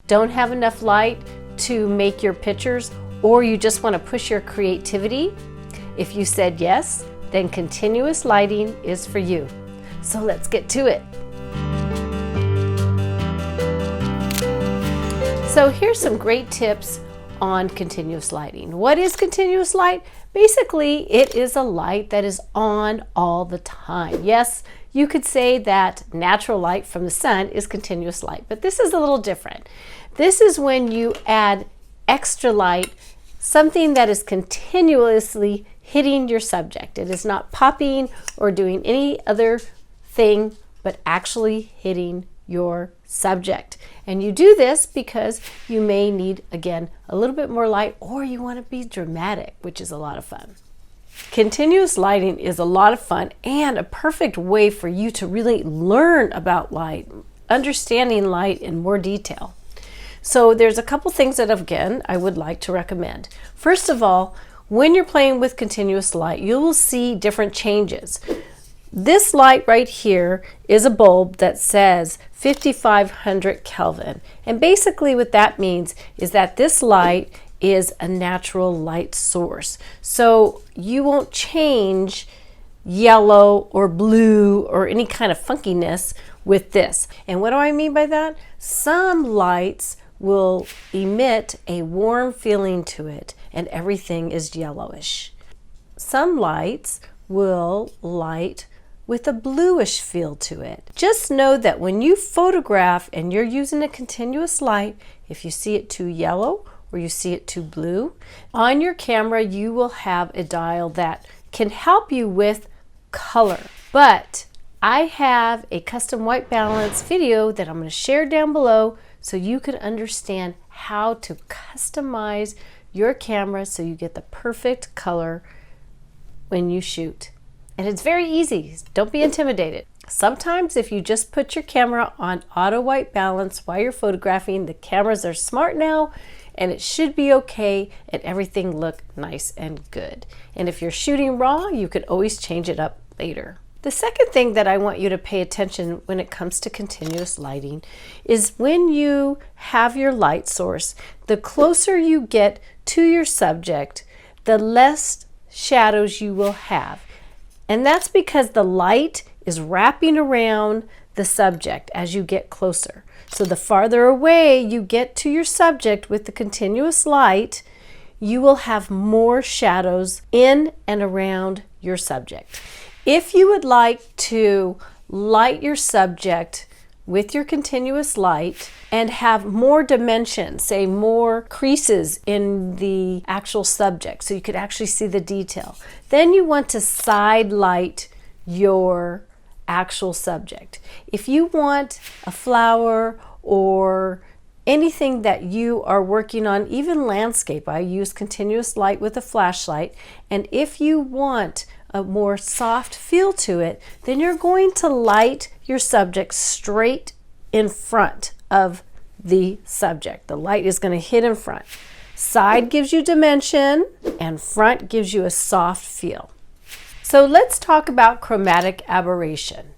don't have enough light to make your pictures, or you just want to push your creativity? If you said yes, then continuous lighting is for you. So let's get to it. So here's some great tips on continuous lighting. What is continuous light? Basically, it is a light that is on all the time. Yes, you could say that natural light from the sun is continuous light, but this is a little different. This is when you add extra light, something that is continuously hitting your subject. It is not popping or doing any other thing, but actually hitting your subject. And you do this because you may need, again, a little bit more light, or you want to be dramatic, which is a lot of fun. Continuous lighting is a lot of fun and a perfect way for you to really learn about light, understanding light in more detail. So there's a couple things that, again, I would like to recommend. First of all, when you're playing with continuous light, you will see different changes. This light right here is a bulb that says 5500 Kelvin. And basically what that means is that this light is a natural light source. So you won't change yellow or blue or any kind of funkiness with this. And what do I mean by that? Some lights will emit a warm feeling to it and everything is yellowish. Some lights will light with a bluish feel to it. Just know that when you photograph and you're using a continuous light, if you see it too yellow or you see it too blue, on your camera you will have a dial that can help you with color. But I have a custom white balance video that I'm going to share down below so you can understand how to customize your camera so you get the perfect color when you shoot. And it's very easy. Don't be intimidated. Sometimes if you just put your camera on auto white balance while you're photographing, the cameras are smart now and it should be okay and everything look nice and good. And if you're shooting raw, you could always change it up later. The second thing that I want you to pay attention when it comes to continuous lighting is when you have your light source, the closer you get to your subject, the less shadows you will have. And that's because the light is wrapping around the subject as you get closer. So the farther away you get to your subject with the continuous light, you will have more shadows in and around your subject. If you would like to light your subject with your continuous light and have more dimension, say more creases in the actual subject so you could actually see the detail, then you want to side light your actual subject. If you want a flower or anything that you are working on, even landscape, I use continuous light with a flashlight, and if you want a more soft feel to it, then you're going to light your subject straight in front of the subject. The light is going to hit in front. Side gives you dimension and front gives you a soft feel. So let's talk about chromatic aberration.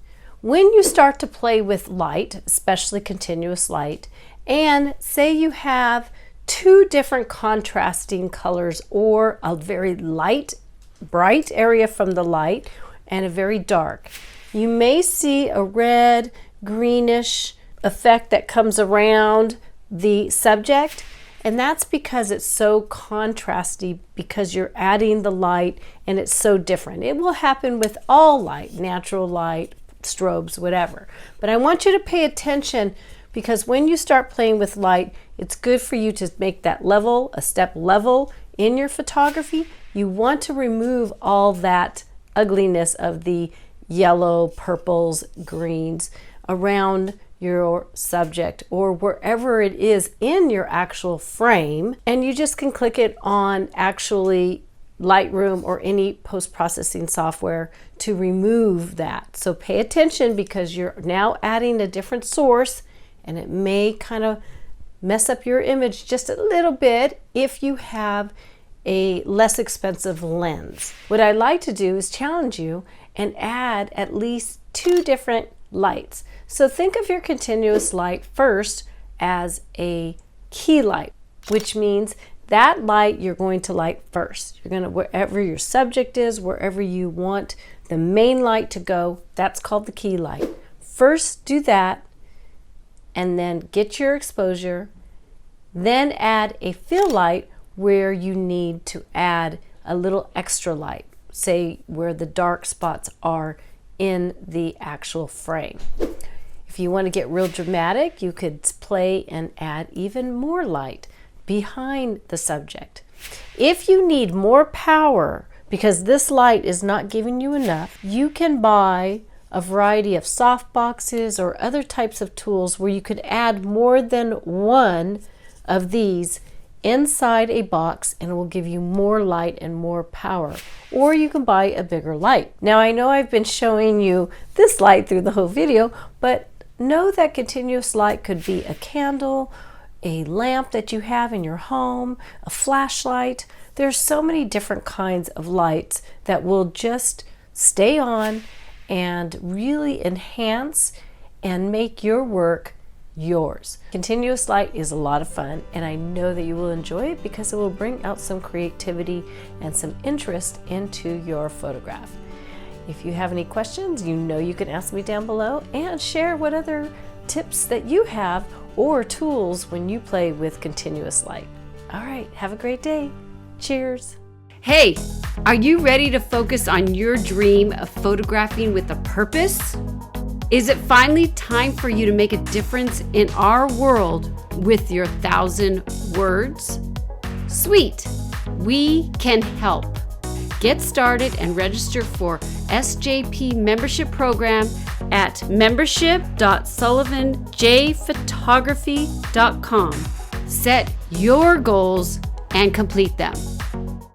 When you start to play with light, especially continuous light, and say you have two different contrasting colors or a very light bright area from the light and a very dark, you may see a red greenish effect that comes around the subject, and that's because it's so contrasty, because you're adding the light and it's so different. It will happen with all light, natural light, strobes, whatever. But I want you to pay attention, because when you start playing with light, it's good for you to make that level, a step level in your photography. You want to remove all that ugliness of the yellow, purples, greens around your subject or wherever it is in your actual frame, and you just can click it on actually Lightroom or any post-processing software to remove that. So pay attention, because you're now adding a different source and it may kind of mess up your image just a little bit if you have a less expensive lens. What I like to do is challenge you and add at least 2 different lights. So think of your continuous light first as a key light, which means that light you're going to light first. You're going to, wherever your subject is, wherever you want the main light to go, that's called the key light. First do that, and then get your exposure, then add a fill light where you need to add a little extra light, say where the dark spots are in the actual frame. If you want to get real dramatic, you could play and add even more light behind the subject. If you need more power because this light is not giving you enough, you can buy a variety of soft boxes or other types of tools where you could add more than one of these inside a box, and it will give you more light and more power. Or you can buy a bigger light. Now I know I've been showing you this light through the whole video, but know that continuous light could be a candle, a lamp that you have in your home, a flashlight. There's so many different kinds of lights that will just stay on and really enhance and make your work yours. Continuous light is a lot of fun, and I know that you will enjoy it because it will bring out some creativity and some interest into your photograph. If you have any questions, you know you can ask me down below and share what other tips that you have or tools when you play with continuous light. All right, have a great day. Cheers. Hey, are you ready to focus on your dream of photographing with a purpose? Is it finally time for you to make a difference in our world with your 1,000 words? Sweet, we can help. Get started and register for SJP membership program at membership.sullivanjphotography.com. Set your goals and complete them.